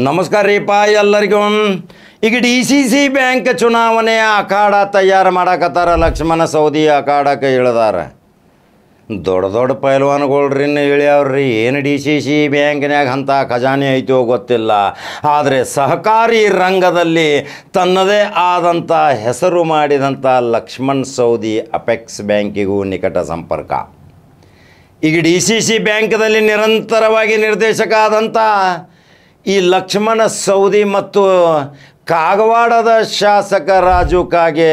ನಮಸ್ಕಾರ ರೀಪ ಎಲ್ಲರಿಗೂ. ಈಗ DCC ಬ್ಯಾಂಕ್ ಚುನಾವಣೆ ಅಖಾಡ ತಯಾರು ಮಾಡಕತ್ತಾರ. ಲಕ್ಷ್ಮಣ ಸವದಿ ಅಖಾಡಕ್ಕೆ ಇಳಿದಾರ. ದೊಡ್ಡ ದೊಡ್ಡ ಪೈಲ್ವಾನ್ಗಳ್ರಿ ಇಳಿಯವ್ರಿ. ಏನು DCC ಬ್ಯಾಂಕ್ನ್ಯಾಗ ಅಂಥ ಖಜಾನೆ ಐತೋ ಗೊತ್ತಿಲ್ಲ. ಆದರೆ ಸಹಕಾರಿ ರಂಗದಲ್ಲಿ ತನ್ನದೇ ಆದಂಥ ಹೆಸರು ಮಾಡಿದಂಥ ಲಕ್ಷ್ಮಣ ಸವದಿ ಅಪೆಕ್ಸ್ ಬ್ಯಾಂಕಿಗೂ ನಿಕಟ ಸಂಪರ್ಕ. ಈಗ DCC ಬ್ಯಾಂಕ್ದಲ್ಲಿ ನಿರಂತರವಾಗಿ ನಿರ್ದೇಶಕ ಆದಂಥ ಈ ಲಕ್ಷ್ಮಣ ಸವದಿ ಮತ್ತು ಕಾಗವಾಡದ ಶಾಸಕ ರಾಜು ಕಾಗೆ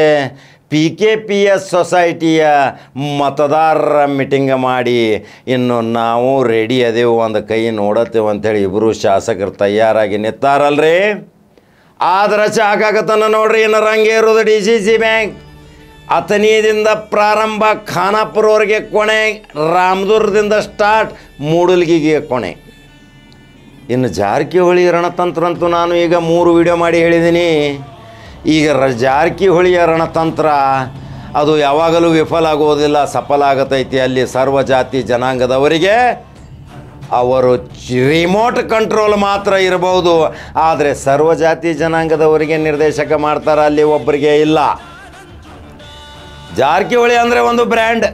PKPS ಸೊಸೈಟಿಯ ಮತದಾರರ ಮೀಟಿಂಗ್ ಮಾಡಿ ಇನ್ನು ನಾವು ರೆಡಿ ಅದೇವು ಒಂದು ಕೈ ನೋಡತ್ತೇವೆ ಅಂಥೇಳಿ ಇಬ್ಬರು ಶಾಸಕರು ತಯಾರಾಗಿ ನಿಂತಾರಲ್ರಿ. ಆದ್ರೆ ಚಾಕಾಗತನ ನೋಡ್ರಿ. ಇನ್ನು ರಂಗೇ ಇರೋದು DCC ಬ್ಯಾಂಕ್. ಅಥಣಿಯಿಂದ ಪ್ರಾರಂಭ, ಖಾನಾಪುರವರೆಗೆ ಕೊನೆ, ರಾಮದುರ್ಗದಿಂದ ಸ್ಟಾರ್ಟ್, ಮೂಡಲ್ಗಿಗೆ ಕೊನೆ. ಇನ್ನು ಜಾರಕಿಹೊಳಿ ರಣತಂತ್ರ ಅಂತೂ ನಾನು ಈಗ 3 ವಿಡಿಯೋ ಮಾಡಿ ಹೇಳಿದ್ದೀನಿ. ಈಗ ಜಾರಕಿಹೊಳಿಯ ರಣತಂತ್ರ ಅದು ಯಾವಾಗಲೂ ವಿಫಲ ಆಗೋದಿಲ್ಲ, ಸಫಲ ಆಗತೈತಿ. ಅಲ್ಲಿ ಸರ್ವಜಾತಿ ಜನಾಂಗದವರಿಗೆ ಅವರು ರಿಮೋಟ್ ಕಂಟ್ರೋಲ್ ಮಾತ್ರ ಇರಬಹುದು, ಆದರೆ ಸರ್ವಜಾತಿ ಜನಾಂಗದವರಿಗೆ ನಿರ್ದೇಶಕ ಮಾಡ್ತಾರೆ, ಅಲ್ಲಿ ಒಬ್ಬರಿಗೆ ಇಲ್ಲ. ಜಾರಕಿಹೊಳಿ ಅಂದರೆ ಒಂದು ಬ್ರ್ಯಾಂಡ್.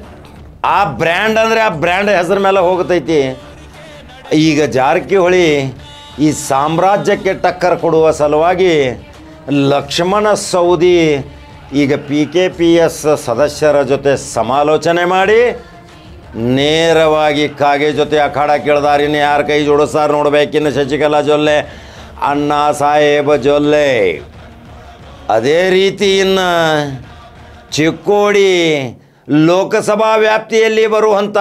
ಆ ಬ್ರ್ಯಾಂಡ್ ಅಂದರೆ ಆ ಬ್ರ್ಯಾಂಡ್ ಹೆಸರು ಮೇಲೆ ಹೋಗ್ತೈತಿ. ಈಗ ಜಾರಕಿಹೊಳಿ ಈ ಸಾಮ್ರಾಜ್ಯಕ್ಕೆ ಟಕ್ಕರ್ ಕೊಡುವ ಸಲುವಾಗಿ ಲಕ್ಷ್ಮಣ ಸವದಿ ಈಗ PKPS ಸದಸ್ಯರ ಜೊತೆ ಸಮಾಲೋಚನೆ ಮಾಡಿ ನೇರವಾಗಿ ಕಾಗೆ ಜೊತೆ ಅಖಾಡ ಕೇಳ್ದಾರ. ಇನ್ನು ಯಾರು ಕೈ ಜೋಡಿಸ್ತಾರೆ ನೋಡ್ಬೇಕಿನ್ನು ಶಶಿಕಲಾ ಜೊಲ್ಲೆ, ಅಣ್ಣಾ ಸಾಹೇಬ ಜೊಲ್ಲೆ. ಅದೇ ರೀತಿ ಇನ್ನು ಚಿಕ್ಕೋಡಿ ಲೋಕಸಭಾ ವ್ಯಾಪ್ತಿಯಲ್ಲಿ ಬರುವಂಥ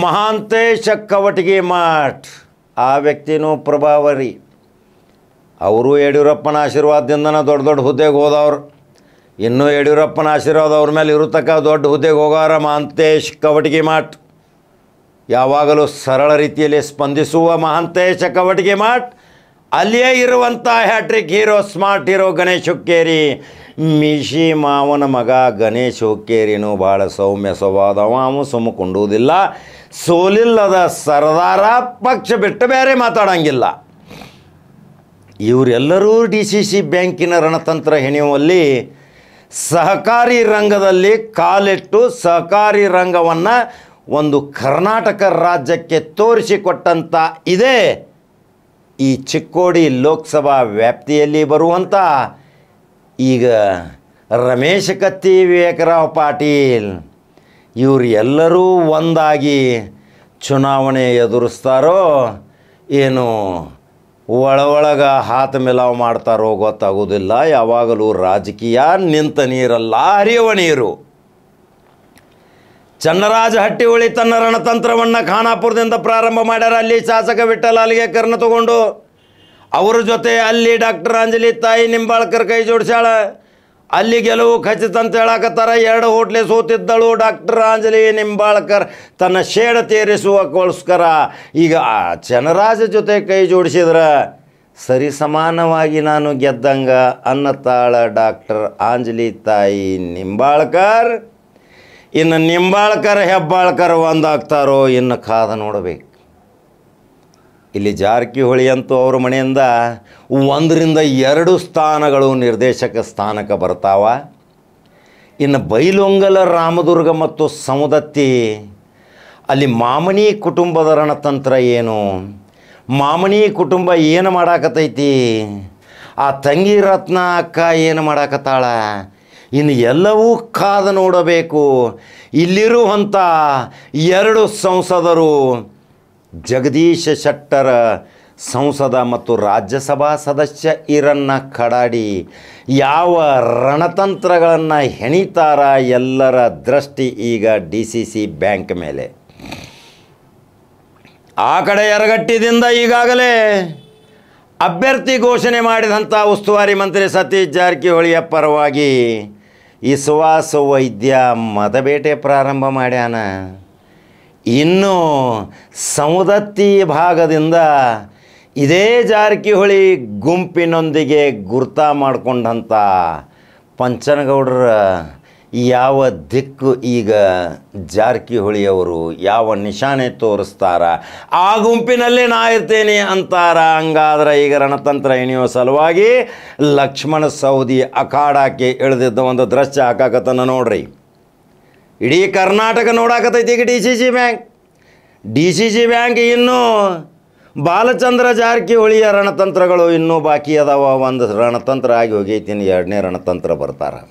ಮಹಾಂತೇಶ ಕವಟಗಿ ಮಠ್, ಆ ವ್ಯಕ್ತಿನೂ ಪ್ರಭಾವರಿ. ಅವರು ಯಡಿಯೂರಪ್ಪನ ಆಶೀರ್ವಾದದಿಂದನೇ ದೊಡ್ಡ ದೊಡ್ಡ ಹುದ್ದೆಗೆ ಹೋದವ್ರು. ಇನ್ನೂ ಯಡಿಯೂರಪ್ಪನ ಆಶೀರ್ವಾದ ಅವ್ರ ಮೇಲೆ ಇರತಕ್ಕ ದೊಡ್ಡ ಹುದ್ದೆಗೆ ಹೋಗೋರ ಮಹಾಂತೇಶ್ ಕವಟಗಿ ಮಠ್. ಯಾವಾಗಲೂ ಸರಳ ರೀತಿಯಲ್ಲಿ ಸ್ಪಂದಿಸುವ ಮಹಾಂತೇಶ ಕವಟಗಿ ಮಠ್. ಅಲ್ಲಿಯೇ ಇರುವಂಥ hat-trick hero, smart hero Ganesh Hukkeri. ಮೀಶಿ ಮಾವನ ಮಗ ಗಣೇಶ್ ಹುಕ್ಕೇರಿನೂ ಭಾಳ ಸೌಮ್ಯ ಸ್ವಭಾವದವ. ಅವ ಸುಮ್ಮಕೊಂಡುವುದಿಲ್ಲ. ಸೋಲಿಲ್ಲದ ಸರದಾರ, ಪಕ್ಷ ಬಿಟ್ಟು ಬೇರೆ ಮಾತಾಡೋಂಗಿಲ್ಲ. ಇವರೆಲ್ಲರೂ DCC ಬ್ಯಾಂಕಿನ ರಣತಂತ್ರ ಹೆಣೆಯುವಲ್ಲಿ ಸಹಕಾರಿ ರಂಗದಲ್ಲಿ ಕಾಲಿಟ್ಟು ಸಹಕಾರಿ ರಂಗವನ್ನು ಒಂದು ಕರ್ನಾಟಕ ರಾಜ್ಯಕ್ಕೆ ತೋರಿಸಿಕೊಟ್ಟಂಥ ಇದೇ ಈ ಚಿಕ್ಕೋಡಿ ಲೋಕಸಭಾ ವ್ಯಾಪ್ತಿಯಲ್ಲಿ ಬರುವಂಥ ಈಗ ರಮೇಶ್ ಕತ್ತಿ, ವಿವೇಕರಾವ್ ಪಾಟೀಲ್ ಇವರು ಎಲ್ಲರೂ ಒಂದಾಗಿ ಚುನಾವಣೆ ಎದುರಿಸ್ತಾರೋ ಏನು ಒಳಗೆ ಹಾತ ಮಿಲಾವ್ ಮಾಡ್ತಾರೋ ಗೊತ್ತಾಗೋದಿಲ್ಲ. ಯಾವಾಗಲೂ ರಾಜಕೀಯ ನಿಂತ ನೀರಲ್ಲ, ಹರಿಯುವ ನೀರು. ಚನ್ನರಾಜ ಹಟ್ಟಿಹೊಳಿ ತನ್ನ ರಣತಂತ್ರವನ್ನು ಖಾನಾಪುರದಿಂದ ಪ್ರಾರಂಭ ಮಾಡ್ಯಾರ. ಅಲ್ಲಿ ಶಾಸಕ ವಿಠ್ಠಲ ಅಲಿಗೇಕರ್ನ ತಗೊಂಡು ಅವ್ರ ಜೊತೆ ಅಲ್ಲಿ ಡಾಕ್ಟರ್ ಅಂಜಲಿ ತಾಯಿ ನಿಂಬಾಳ್ಕರ್ ಕೈ ಜೋಡಿಸ್ಯಾಳ. ಅಲ್ಲಿ ಗೆಲುವು ಖಚಿತ ಅಂತ ಹೇಳಕತ್ತಾರ. 2 ಹೋಟ್ಲೆ ಸೋತಿದ್ದಳು ಡಾಕ್ಟರ್ ಅಂಜಲಿ ನಿಂಬಾಳ್ಕರ್ ತನ್ನ ಶೇಡ ತೀರಿಸುವಕ್ಕೋಸ್ಕರ ಈಗ ಚನ್ನರಾಜ ಜೊತೆ ಕೈ ಜೋಡಿಸಿದ್ರೆ ಸರಿ ಸಮಾನವಾಗಿ ನಾನು ಗೆದ್ದಂಗ ಅನ್ನತಾಳ ಡಾಕ್ಟರ್ ಅಂಜಲಿ ತಾಯಿ ನಿಂಬಾಳ್ಕರ್. ಇನ್ನು ನಿಂಬಾಳ್ಕರ್ ಹೆಬ್ಬಾಳ್ಕರ್ ಒಂದಾಗ್ತಾರೋ ಇನ್ನು ಕಾದ ನೋಡಬೇಕು. ಇಲ್ಲಿ ಜಾರಕಿಹೊಳಿ ಅಂತೂ ಅವ್ರ ಮನೆಯಿಂದ 1ರಿಂದ 2 ಸ್ಥಾನಗಳು ನಿರ್ದೇಶಕ ಸ್ಥಾನಕ್ಕೆ ಬರ್ತಾವ. ಇನ್ನು ಬೈಲೊಂಗಲ, ರಾಮದುರ್ಗ ಮತ್ತು ಸೌದತ್ತಿ ಅಲ್ಲಿ ಮಾಮನಿ ಕುಟುಂಬದ ರಣತಂತ್ರ ಏನು, ಮಾಮನಿ ಕುಟುಂಬ ಏನು ಮಾಡಾಕತೈತಿ, ಆ ತಂಗಿ ರತ್ನ ಅಕ್ಕ ಏನು ಮಾಡಾಕತ್ತಾಳ, ಇನ್ನು ಎಲ್ಲವೂ ಕಾದು ನೋಡಬೇಕು. ಇಲ್ಲಿರುವಂಥ 2 ಸಂಸದರು ಜಗದೀಶ ಶೆಟ್ಟರ್ ಸಂಸದ ಮತ್ತು ರಾಜ್ಯಸಭಾ ಸದಸ್ಯ ಈರಣ್ಣ ಕಡಾಡಿ ಯಾವ ರಣತಂತ್ರಗಳನ್ನು ಹೆಣಿತಾರ. ಎಲ್ಲರ ದೃಷ್ಟಿ ಈಗ DCC ಬ್ಯಾಂಕ್ ಮೇಲೆ. ಆ ಕಡೆ ಯರಗಟ್ಟಿದಿಂದ ಈಗಾಗಲೇ ಅಭ್ಯರ್ಥಿ ಘೋಷಣೆ ಮಾಡಿದಂಥ ಉಸ್ತುವಾರಿ ಮಂತ್ರಿ ಸತೀಶ್ ಜಾರಕಿಹೊಳಿಯ ಪರವಾಗಿ ಈ ಸುವಾಸ ವೈದ್ಯ ಮತಬೇಟೆ ಪ್ರಾರಂಭ ಮಾಡ್ಯಾನ. ಇನ್ನು ಸೌದತ್ತಿ ಭಾಗದಿಂದ ಇದೇ ಜಾರಕಿಹೊಳಿ ಗುಂಪಿನೊಂದಿಗೆ ಗುರ್ತ ಮಾಡಿಕೊಂಡಂಥ ಪಂಚನಗೌಡರ ಯಾವ ದಿಕ್ಕು ಈಗ ಜಾರಕಿಹೊಳಿಯವರು ಯಾವ ನಿಶಾನೆ ತೋರಿಸ್ತಾರ ಆ ಗುಂಪಿನಲ್ಲಿ ನಾ ಇರ್ತೇನೆ ಅಂತಾರ. ಹಂಗಾದ್ರೆ ಈಗ ರಣತಂತ್ರ ಎಣಿಯೋ ಸಲುವಾಗಿ ಲಕ್ಷ್ಮಣ ಸವದಿ ಅಖಾಡಕ್ಕೆ ಇಳಿದಿದ್ದ ಒಂದು ದೃಶ್ಯ ಹಾಕಾಕತ್ತನ ನೋಡ್ರಿ. ಇಡೀ ಕರ್ನಾಟಕ ನೋಡಾಕತ್ತೈತಿ ಈಗ ಡಿ ಸಿ ಸಿ ಬ್ಯಾಂಕ್ ಇನ್ನೂ ಬಾಲಚಂದ್ರ ಜಾರಕಿಹೊಳಿಯ ರಣತಂತ್ರಗಳು ಇನ್ನೂ ಬಾಕಿ ಅದಾವ. ಒಂದು ರಣತಂತ್ರ ಆಗಿ ಹೋಗೈತಿನಿ, ಎರಡನೇ ರಣತಂತ್ರ ಬರ್ತಾರೆ.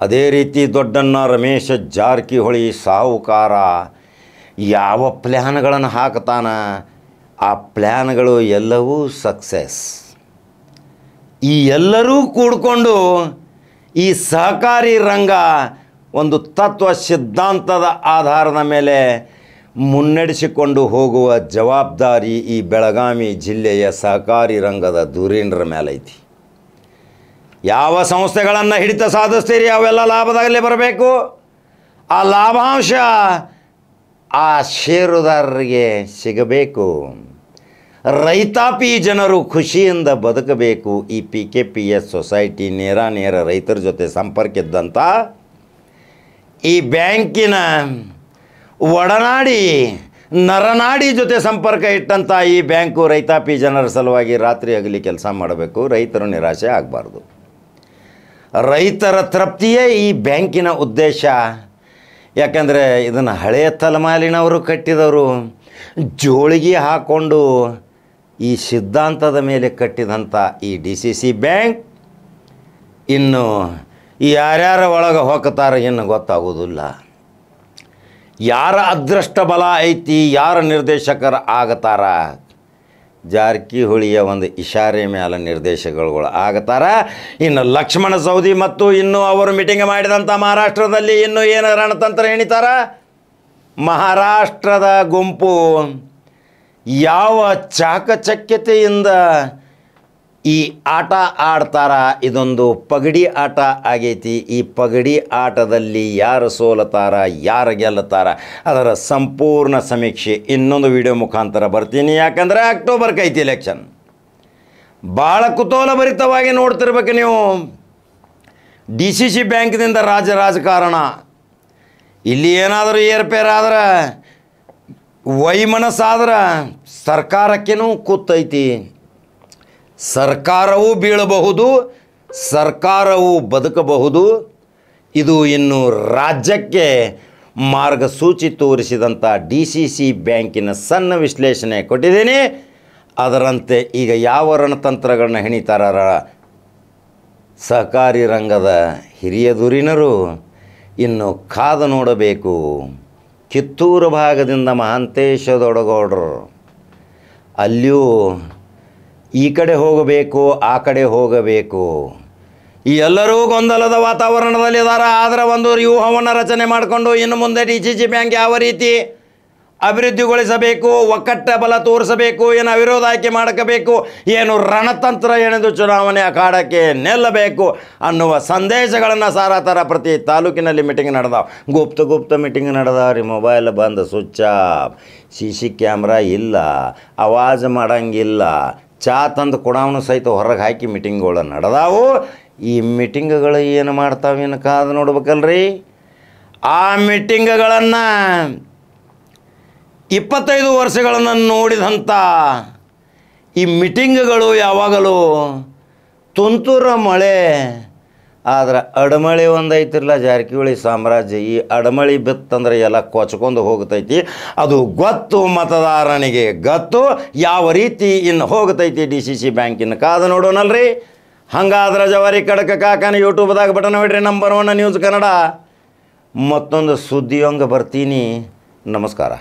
ಅದೇ ರೀತಿ ದೊಡ್ಡಣ್ಣ ರಮೇಶ ಜಾರಕಿಹೊಳಿ ಸಾಹುಕಾರ ಯಾವ ಪ್ಲ್ಯಾನ್ಗಳನ್ನು ಹಾಕ್ತಾನ, ಆ ಪ್ಲ್ಯಾನ್ಗಳು ಎಲ್ಲವೂ ಸಕ್ಸಸ್. ಈ ಎಲ್ಲರೂ ಕೂಡಿಕೊಂಡು ಈ ಸಹಕಾರಿ ರಂಗ ಒಂದು ತತ್ವ ಸಿದ್ಧಾಂತದ ಆಧಾರದ ಮೇಲೆ ಮುನ್ನಡೆಸಿಕೊಂಡು ಹೋಗುವ ಜವಾಬ್ದಾರಿ ಈ ಬೆಳಗಾವಿ ಜಿಲ್ಲೆಯ ಸಹಕಾರಿ ರಂಗದ ಧುರೀಣರ ಮೇಲೈತಿ. ಯಾವ ಸಂಸ್ಥೆಗಳನ್ನು ಹಿಡಿತ ಸಾಧಿಸ್ತೀರಿ ಅವೆಲ್ಲ ಲಾಭದಾಗಲೇ ಬರಬೇಕು. ಆ ಲಾಭಾಂಶ ಆ ಷೇರುದಾರರಿಗೆ ಸಿಗಬೇಕು. ರೈತಾಪಿ ಜನರು ಖುಷಿಯಿಂದ ಬದುಕಬೇಕು. ಈ PKPS ಸೊಸೈಟಿ ನೇರ ರೈತರ ಜೊತೆ ಸಂಪರ್ಕ ಇದ್ದಂಥ ಈ ಬ್ಯಾಂಕಿನ ಒಡನಾಡಿ ನರನಾಡಿ ಜೊತೆ ಸಂಪರ್ಕ ಇಟ್ಟಂಥ ಈ ಬ್ಯಾಂಕು ರೈತಾಪಿ ಜನರ ಸಲುವಾಗಿ ರಾತ್ರಿ ಹಗಲಿ ಕೆಲಸ ಮಾಡಬೇಕು. ರೈತರು ನಿರಾಶೆ ಆಗಬಾರ್ದು. ರೈತರ ತೃಪ್ತಿಯೇ ಈ ಬ್ಯಾಂಕಿನ ಉದ್ದೇಶ. ಯಾಕಂದರೆ ಇದನ್ನು ಹಳೆಯ ತಲೆಮಾರಿನವರು ಕಟ್ಟಿದವರು ಜೋಳಿಗೆ ಹಾಕ್ಕೊಂಡು ಈ ಸಿದ್ಧಾಂತದ ಮೇಲೆ ಕಟ್ಟಿದಂಥ ಈ DCC ಬ್ಯಾಂಕ್ ಇನ್ನು ಯಾರ್ಯಾರ ಒಳಗೆ ಹೋಗ್ತಾರೆ ಇನ್ನು ಗೊತ್ತಾಗೋದಿಲ್ಲ. ಯಾರ ಅದೃಷ್ಟ ಬಲ ಐತಿ, ಯಾರ ನಿರ್ದೇಶಕರ ಆಗತಾರ, ಜಾರಕಿಹೊಳಿಯ ಒಂದು ಇಶಾರೆ ಮೇಲೆ ನಿರ್ದೇಶಕರುಗಳು ಆಗತಾರ. ಇನ್ನು ಲಕ್ಷ್ಮಣ ಸವದಿ ಮತ್ತು ಇನ್ನು ಅವರು ಮೀಟಿಂಗ್ ಮಾಡಿದಂಥ ಮಹಾರಾಷ್ಟ್ರದಲ್ಲಿ ಇನ್ನೂ ಏನು ರಣತಂತ್ರ ಎಣಿತಾರ. ಮಹಾರಾಷ್ಟ್ರದ ಗುಂಪು ಯಾವ ಚಾಕಚಕ್ಯತೆಯಿಂದ ಈ ಆಟ ಆಡ್ತಾರ. ಇದೊಂದು ಪಗಡಿ ಆಟ ಆಗೈತಿ. ಈ ಪಗಡಿ ಆಟದಲ್ಲಿ ಯಾರು ಸೋಲತಾರ, ಯಾರು ಗೆಲ್ಲತಾರ, ಅದರ ಸಂಪೂರ್ಣ ಸಮೀಕ್ಷೆ ಇನ್ನೊಂದು ವಿಡಿಯೋ ಮುಖಾಂತರ ಬರ್ತೀನಿ. ಯಾಕಂದರೆ ಅಕ್ಟೋಬರ್ಗೆ ಐತಿ ಎಲೆಕ್ಷನ್. ಭಾಳ ಕುತೂಹಲಭರಿತವಾಗಿ ನೋಡ್ತಿರ್ಬೇಕು ನೀವು. DCC ಬ್ಯಾಂಕ್ನಿಂದ ರಾಜಕಾರಣ ಇಲ್ಲಿ ಏನಾದರೂ ಏರ್ಪೇರಾದ್ರೆ ವೈಮನಸ್ಸಾದ್ರೆ ಸರ್ಕಾರಕ್ಕೇನೂ ಕೂತೈತಿ. ಸರ್ಕಾರವೂ ಬೀಳಬಹುದು, ಸರ್ಕಾರವೂ ಬದುಕಬಹುದು. ಇದು ಇನ್ನು ರಾಜ್ಯಕ್ಕೆ ಮಾರ್ಗಸೂಚಿ ತೋರಿಸಿದಂಥ DCC ಬ್ಯಾಂಕಿನ ಸಣ್ಣ ವಿಶ್ಲೇಷಣೆ ಕೊಟ್ಟಿದ್ದೀನಿ. ಅದರಂತೆ ಈಗ ಯಾವ ರಣತಂತ್ರಗಳನ್ನ ಹೆಣಿತಾರ ಸಹಕಾರಿ ರಂಗದ ಹಿರಿಯ ಧುರೀಣರು ಇನ್ನು ಕಾದು ನೋಡಬೇಕು. ಕಿತ್ತೂರು ಭಾಗದಿಂದ ಮಹಾಂತೇಶ ದೊಡಗೌಡರು ಅಲ್ಲಿಯೂ ಈ ಕಡೆ ಹೋಗಬೇಕು, ಆ ಕಡೆ ಹೋಗಬೇಕು. ಈ ಎಲ್ಲರೂ ಗೊಂದಲದ ವಾತಾವರಣದಲ್ಲಿದ್ದಾರೆ. ಆದರೆ ಒಂದು ವ್ಯೂಹವನ್ನು ರಚನೆ ಮಾಡಿಕೊಂಡು ಇನ್ನು ಮುಂದೆ DCC ಬ್ಯಾಂಕ್ ಯಾವ ರೀತಿ ಅಭಿವೃದ್ಧಿಗೊಳಿಸಬೇಕು, ಒಕ್ಕಟ್ಟ ಬಲ ತೋರಿಸಬೇಕು, ಏನು ಅವಿರೋಧ ಆಯ್ಕೆ ಮಾಡಬೇಕು, ಏನು ರಣತಂತ್ರ ಎಣೆದು ಚುನಾವಣೆ ಅಖಾಡಕ್ಕೆ ನಿಲ್ಲಬೇಕು ಅನ್ನುವ ಸಂದೇಶಗಳನ್ನು ಸಾರತಾರ. ಪ್ರತಿ ತಾಲೂಕಿನಲ್ಲಿ ಮೀಟಿಂಗ್ ನಡೆದಾವ. ಗುಪ್ತ ಮೀಟಿಂಗ್ ನಡೆದಾವ್ರಿ. ಮೊಬೈಲ್ ಬಂದು ಸ್ವಿಚ್ ಆಫ್, CC ಕ್ಯಾಮ್ರಾ ಇಲ್ಲ, ಆವಾಜ್ ಮಾಡೋಂಗಿಲ್ಲ, ಚಾ ತಂದು ಕೊಡವನು ಸಹಿತ ಹೊರಗೆ ಹಾಕಿ ಮೀಟಿಂಗ್ಗಳು ನಡೆದಾವು. ಈ ಮೀಟಿಂಗ್ಗಳು ಏನು ಮಾಡ್ತಾವೇನು ಕಾದು ನೋಡ್ಬೇಕಲ್ರಿ. ಆ ಮೀಟಿಂಗ್ಗಳನ್ನು 25 ವರ್ಷಗಳನ್ನು ನೋಡಿದಂಥ ಈ ಮೀಟಿಂಗ್ಗಳು ಯಾವಾಗಲೂ ತುಂತುರ ಮಳೆ ಆದ್ರೆ ಅಡಮಳೆ ಒಂದು ಐತಿರಲ್ಲ ಜಾರಕಿಹೊಳಿ ಸಾಮ್ರಾಜ್ಯ. ಈ ಅಡಮಳಿ ಬಿತ್ತಂದ್ರೆ ಎಲ್ಲ ಕೊಚ್ಕೊಂಡು ಹೋಗ್ತೈತಿ. ಅದು ಗೊತ್ತು, ಮತದಾರನಿಗೆ ಗೊತ್ತು ಯಾವ ರೀತಿ ಇನ್ನು ಹೋಗ್ತೈತಿ DCC ಬ್ಯಾಂಕಿನ. ಕಾದು ನೋಡೋಣಲ್ರಿ. ಹಂಗಾದ್ರೆ ಜವಾರಿ ಕಡಕ ಕಾಕನ ಯೂಟ್ಯೂಬ್ದಾಗ ಬಟನ್ ಹೊಡ್ರಿ. Number 1 news Kannada. ಮತ್ತೊಂದು ಸುದ್ದಿಯೊಂಗ ಬರ್ತೀನಿ. ನಮಸ್ಕಾರ.